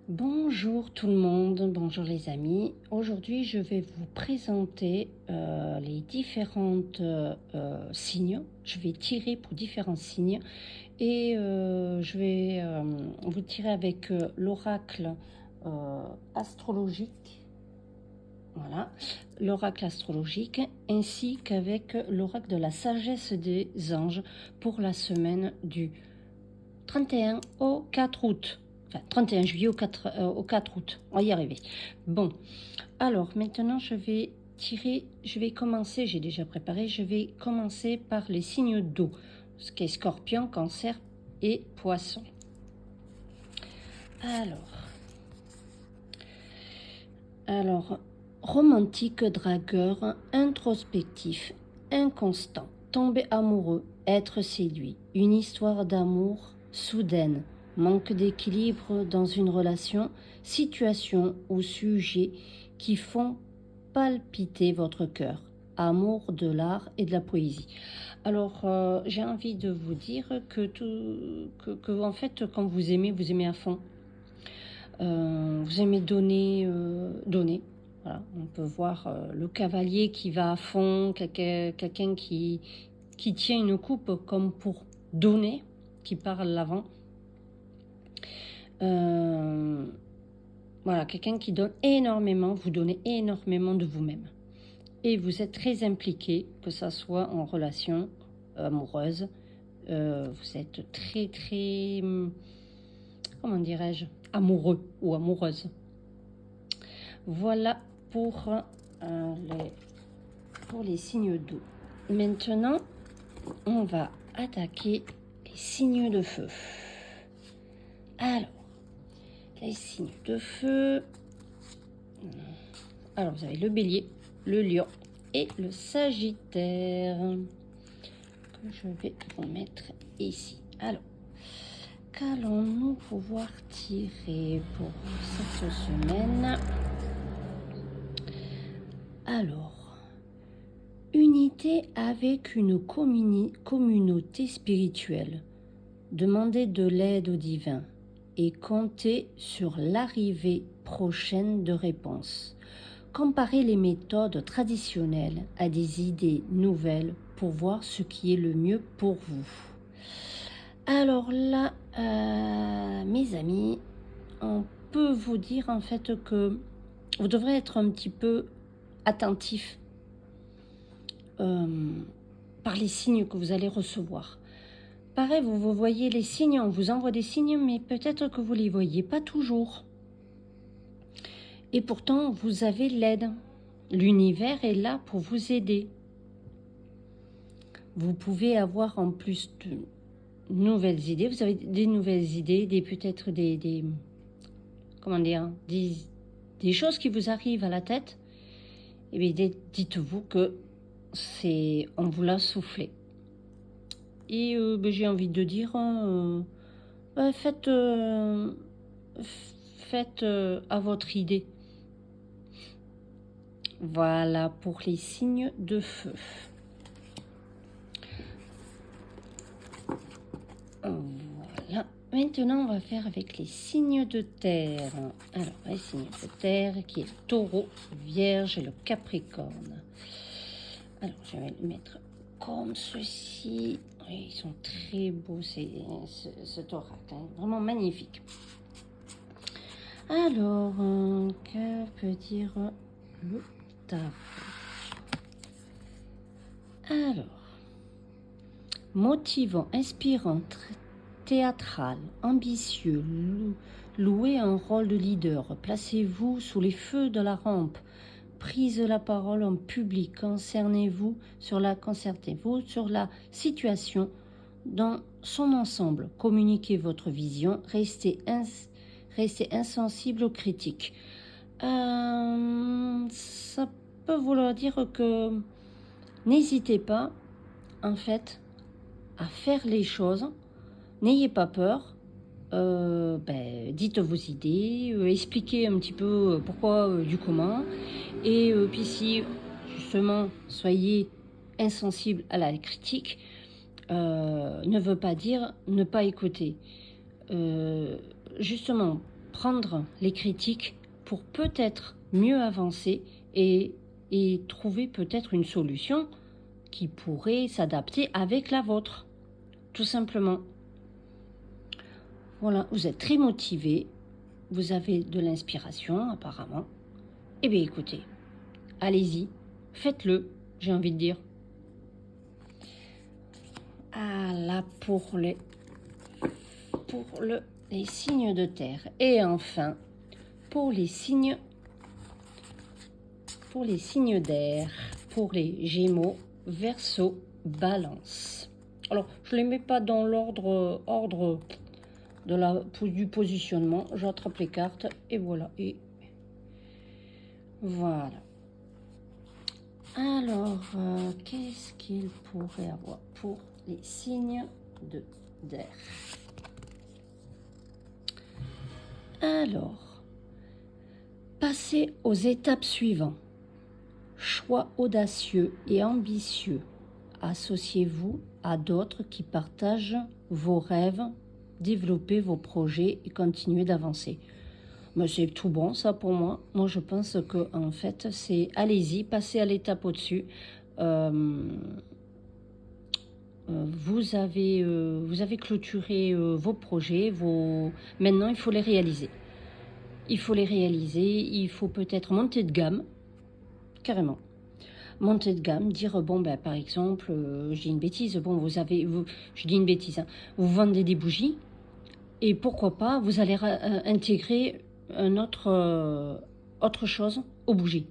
Bonjour tout le monde, bonjour les amis. Aujourd'hui, je vais vous présenter les différentes signes. Je vais tirer pour différents signes et je vais vous tirer avec l'oracle astrologique. Voilà, l'oracle astrologique ainsi qu'avec l'oracle de la sagesse des anges pour la semaine du 31 au 4 août. Enfin, 31 juillet au 4 août. On va y arriver. Bon, alors maintenant je vais commencer, j'ai déjà préparé, je vais commencer par les signes d'eau, ce qui est Scorpion, Cancer et Poisson. Alors, romantique, dragueur, introspectif, inconstant, tomber amoureux, être séduit, une histoire d'amour soudaine, manque d'équilibre dans une relation, situation ou sujet qui font palpiter votre cœur, amour de l'art et de la poésie. Alors, j'ai envie de vous dire que en fait, quand vous aimez à fond. Vous aimez donner. Voilà, on peut voir le cavalier qui va à fond, quelqu'un qui tient une coupe comme pour donner, qui part à l'avant. Voilà, quelqu'un qui donne énormément, vous donnez énormément de vous-même. Et vous êtes très impliqué, que ça soit en relation amoureuse. Vous êtes très, comment dirais-je, amoureux ou amoureuse. Voilà pour les signes d'eau. Maintenant, on va attaquer les signes de feu. Alors, les signes de feu. Alors, vous avez le bélier, le lion et le sagittaire que je vais vous mettre ici. Alors, qu'allons-nous pouvoir tirer pour cette semaine? Alors, unité avec une communauté spirituelle. Demandez de l'aide au divin et comptez sur l'arrivée prochaine de réponses. Comparez les méthodes traditionnelles à des idées nouvelles pour voir ce qui est le mieux pour vous. Alors là, mes amis, on peut vous dire en fait que vous devrez être un petit peu attentif par les signes que vous allez recevoir. Pareil, vous voyez les signes, on vous envoie des signes, mais peut-être que vous ne les voyez pas toujours. Et pourtant, vous avez l'aide. L'univers est là pour vous aider. Vous pouvez avoir en plus de nouvelles idées. Vous avez des nouvelles idées, peut-être des choses qui vous arrivent à la tête. Et bien, dites-vous que on vous l'a soufflé. Et j'ai envie de dire, faites à votre idée. Voilà pour les signes de feu. Voilà. Maintenant, on va faire avec les signes de terre. Alors, les signes de terre, qui est taureau, vierge et le capricorne. Alors, je vais le mettre comme ceci. Oui, ils sont très beaux, cet oracle. Hein, vraiment magnifique. Alors, que peut dire le tarot? Alors, motivant, inspirant, théâtral, ambitieux, louez un rôle de leader, placez-vous sous les feux de la rampe, prise la parole en public, concertez-vous sur la situation dans son ensemble, communiquez votre vision, restez insensible aux critiques. Ça peut vouloir dire que n'hésitez pas, en fait, à faire les choses. N'ayez pas peur. Dites vos idées, expliquez un petit peu pourquoi, du comment. Et puis si, justement, soyez insensible à la critique, ne veut pas dire ne pas écouter. Justement, prendre les critiques pour peut-être mieux avancer et trouver peut-être une solution qui pourrait s'adapter avec la vôtre, tout simplement. Voilà, vous êtes très motivé, vous avez de l'inspiration apparemment. Eh bien écoutez, allez-y, faites-le, j'ai envie de dire. Ah là, pour les signes de terre. Et enfin, pour les signes d'air, pour les Gémeaux, Verseau, Balance. Alors, je ne les mets pas dans l'ordre du positionnement. J'attrape les cartes et voilà. Et voilà. Alors, qu'est-ce qu'il pourrait avoir pour les signes d'air? Alors, passez aux étapes suivantes. Choix audacieux et ambitieux. Associez-vous à d'autres qui partagent vos rêves, développez vos projets et continuez d'avancer. Mais c'est tout bon ça pour moi. Moi je pense que en fait c'est allez-y, passez à l'étape au-dessus. Vous avez clôturé vos projets, maintenant il faut les réaliser. Il faut peut-être monter de gamme, carrément. Monter de gamme, dire bon ben par exemple, je dis une bêtise, bon je dis une bêtise, hein, vous vendez des bougies et pourquoi pas vous allez intégrer autre chose aux bougies,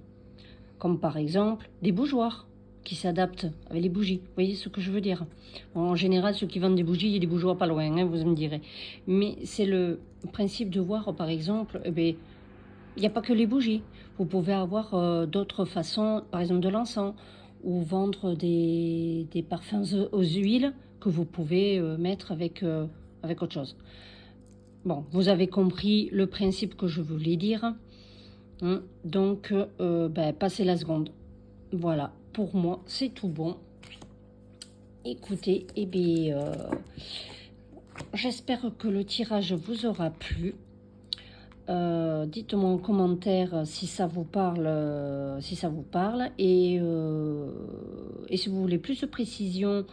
comme par exemple des bougeoirs qui s'adaptent avec les bougies. Vous voyez ce que je veux dire? En général, ceux qui vendent des bougies, il y a des bougeoirs pas loin, hein, vous me direz. Mais c'est le principe de voir, par exemple, eh bien, il n'y a pas que les bougies. Vous pouvez avoir d'autres façons, par exemple de l'encens, ou vendre des parfums aux huiles que vous pouvez mettre avec autre chose. Bon, vous avez compris le principe que je voulais dire. Hein, donc, passez la seconde. Voilà, pour moi, c'est tout bon. Écoutez, eh bien, j'espère que le tirage vous aura plu. Dites-moi en commentaire si ça vous parle, et si vous voulez plus de précision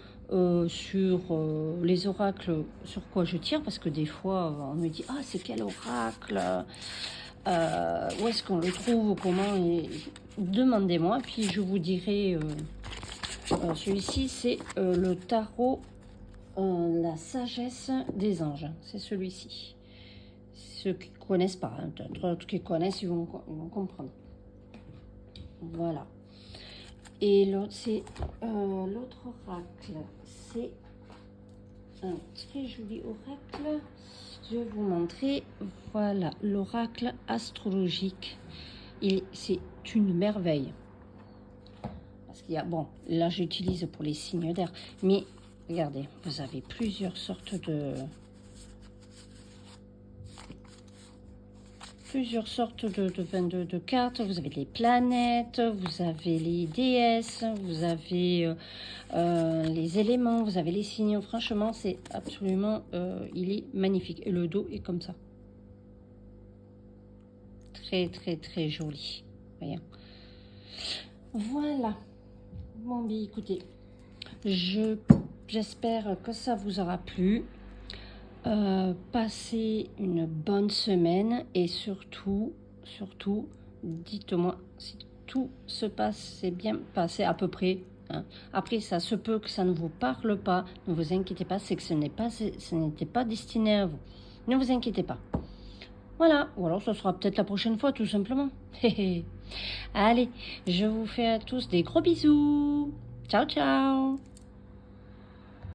sur les oracles, sur quoi je tire, parce que des fois on me dit ah c'est quel oracle, où est-ce qu'on le trouve, comment, et demandez-moi puis je vous dirai. Celui-ci c'est le tarot la sagesse des anges, c'est celui-ci. Ceux qui ne connaissent pas, hein, d'autres qui connaissent, ils vont comprendre. Voilà. Et l'autre, c'est l'autre oracle. C'est un très joli oracle. Je vais vous montrer. Voilà, l'oracle astrologique. C'est une merveille. Parce qu'il y a, bon, là j'utilise pour les signes d'air, mais regardez, vous avez plusieurs sortes de cartes. Vous avez les planètes, vous avez les déesses, vous avez les éléments, vous avez les signes. Franchement, c'est absolument, il est magnifique. Et le dos est comme ça. Très, très, très joli. Voyez. Voilà. Bon, bien, écoutez, j'espère que ça vous aura plu. Passez une bonne semaine et surtout, dites-moi si tout s'est bien passé à peu près. Hein. Après, ça se peut que ça ne vous parle pas. Ne vous inquiétez pas, c'est que ce n'était pas destiné à vous. Ne vous inquiétez pas. Voilà, ou alors ça sera peut-être la prochaine fois, tout simplement. Allez, je vous fais à tous des gros bisous. Ciao, ciao.